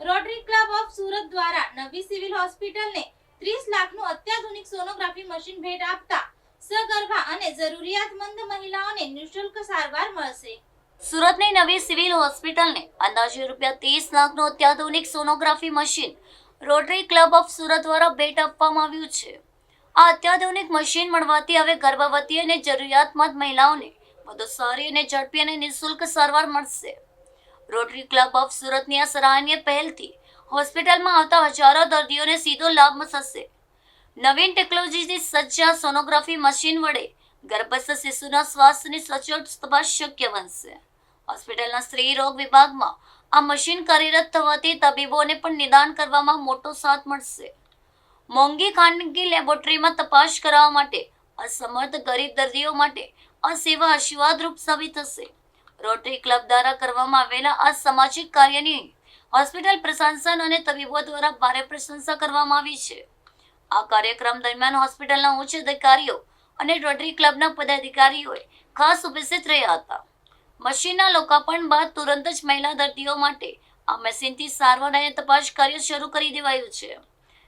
Rotary club of Surat દ્વારા નવી civil હોસ્પિટલને 30 લાખનું અત્યાધુનિક સોનોગ્રાફી મશીન ભેટ આપતા સગર્ભા અને જરૂરિયાતમંદ મહિલાઓને નિઃશુલ્ક સારવાર મળશે. સુરતની નવી સિવિલ હોસ્પિટલને અંદાજે ₹30 લાખનું અત્યાધુનિક sonography machine rotary club of Surat દ્વારા ભેટ આપવામાં આવ્યું છે. આ અત્યાધુનિક મશીન મળવાથી હવે ગર્ભવતી અને જરૂરિયાતમંદ મહિલાઓને વધુ સારી અને ઝડપી અને નિઃશુલ્ક સારવાર મળશે. રોટરી ક્લબ ઓફ સુરતની આ સરાહનીય પહેલથી હોસ્પિટલમાં આવતા હજારો દર્દીઓને સીધો લાભ થશે. નવીન ટેકનોલોજીથી સજ્જ આ સોનોગ્રાફી મશીન વડે ગર્ભસ્થ શિશુના સ્વાસ્થ્યની સચોટ તપાસ શક્ય બનશે. હોસ્પિટલના સ્ત્રી રોગ વિભાગમાં આ મશીન કાર્યરત થવાથી તબીબોને પણ નિદાન કરવામાં મોટો સાથ મળશે. મોંઘી ખાનગી લેબોરેટરીમાં તપાસ કરાવવા માટે અસમર્થ ગરીબ દર્દીઓ માટે આ સેવા આશીર્વાદરૂપ સાબિત થશે. રોટરી ક્લબ દ્વારા કરવામાં આવેલા આ સામાજિક કાર્યની હોસ્પિટલ પ્રશાસન અને તબીબો દ્વારા ભારે પ્રશંસા કરવામાં આવી છે. આ કાર્યક્રમ દરમિયાન હોસ્પિટલના ઉચ્ચ અધિકારીઓ અને રોટરી ક્લબના પદાધિકારીઓએ ખાસ ઉપસ્થિત રહ્યા હતા. મશીનના લોકાર્પણ બાદ તુરંત જ મહિલા દર્દીઓ માટે આ મશીનથી સારવાર અને તપાસ કાર્ય શરૂ કરી દેવાયું છે.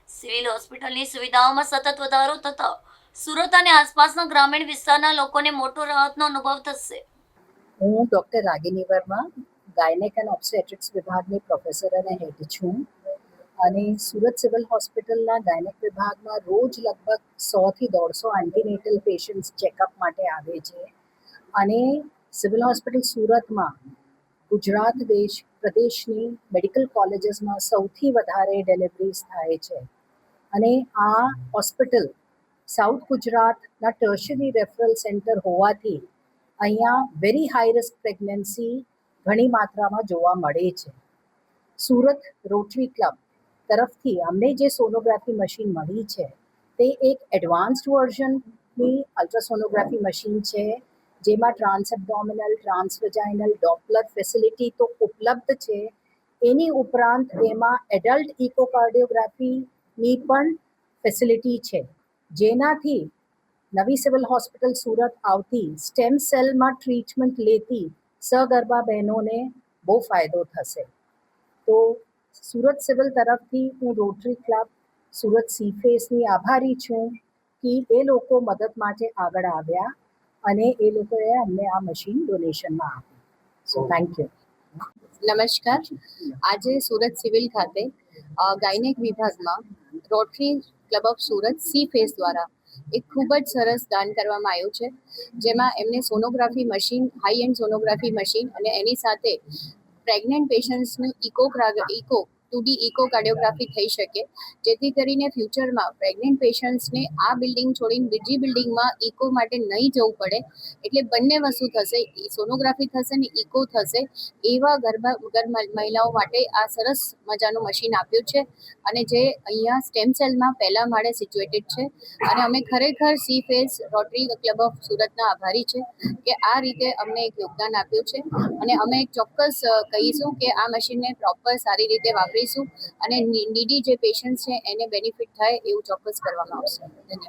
સિવિલ હોસ્પિટલની સુવિધાઓમાં સતત વધારો થતા સુરત અને આસપાસના ગ્રામીણ વિસ્તારના લોકોને મોટો રાહતનો અનુભવ થશે. હું doctor Ragini Verma, gynaec and obstetrics વિભાગની પ્રોફેસર અને હેડ છું. અને સુરત સિવિલ હોસ્પિટલના ગાયનેક વિભાગમાં રોજ લગભગ 100થી 150 એન્ટીનેટલ પેશન્ટ્સ ચેકઅપ માટે આવે છે. અને સિવિલ હોસ્પિટલ સુરતમાં ગુજરાત પ્રદેશની મેડિકલ કોલેજીસમાં સૌથી વધારે ડિલિવરીઝ થાય છે. અને આ હોસ્પિટલ સાઉથ ગુજરાતના ટર્શરી રેફરલ સેન્ટર હોવાથી અહીંયા વેરી હાઈ રિસ્ક પ્રેગ્નન્સી ઘણી માત્રામાં જોવા મળે છે. સુરત રોટરી ક્લબ તરફથી અમને જે સોનોગ્રાફી મશીન મળી છે તે એક એડવાન્સ્ડ વર્ઝનની અલ્ટ્રાસોનોગ્રાફી મશીન છે, જેમાં ટ્રાન્સએબ્ડોમિનલ, ટ્રાન્સવેજાઇનલ, ડોપલર ફેસિલિટી તો ઉપલબ્ધ છે. એની ઉપરાંત એમાં એડલ્ટ ઇકોકાર્ડિયોગ્રાફીની પણ ફેસિલિટી છે, જેનાથી નવી સિવિલ હોસ્પિટલ સુરત આવતી સ્ટેમ સેલમાં ટ્રીટમેન્ટ લેતી સગર્ભા બહેનોને બહુ ફાયદો થશે. તો સુરત સિવિલ તરફથી હું રોટરી ક્લબ સુરત સીફેસની આભારી છું કે એ લોકો મદદ માટે આગળ આવ્યા અને એ લોકોએ અમને આ મશીન ડોનેશનમાં આપી. So thank you. નમસ્કાર. આજે સુરત સિવિલ ખાતે ગાયનેક વિભાગમાં rotary club of Surat C face દ્વારા એક ખૂબ જ સરસ દાન કરવામાં આવ્યું છે, જેમાં એમને sonography machine, high and sonography machine અને એની સાથે પ્રેગ્નન્ટ પેશન્ટ્સનું ઇકો 2D ઇકોકાર્ડિયોગ્રાફી થઈ શકે, જેથી કરીને ફ્યુચરમાં પ્રેગ્નન્ટ પેશન્ટ્સને આ બિલ્ડિંગ છોડીને બીજી બિલ્ડિંગમાં ઇકો માટે નહીં જવું પડે. એટલે બંને વસ્તુ થશે, સોનોગ્રાફી થશે ને ઇકો થશે. એવા મહિલાઓ માટે આ સરસ મજાનું મશીન આપ્યું છે અને જે અહીંયા સ્ટેમ સેલમાં પહેલા માળે સિચ્યુએટેડ છે. અને અમે ખરેખર C face rotary club of સુરતના આભારી છે કે આ રીતે અમને એક યોગદાન આપ્યું છે. અને અમે ચોક્કસ કહીશું કે આ મશીનને પ્રોપર સારી રીતે વાપરીશું અને નીડી જે પેશન્ટ છે એને બેનિફિટ થાય એવું ચોક્કસ કરવામાં આવશે. ધન્યવાદ.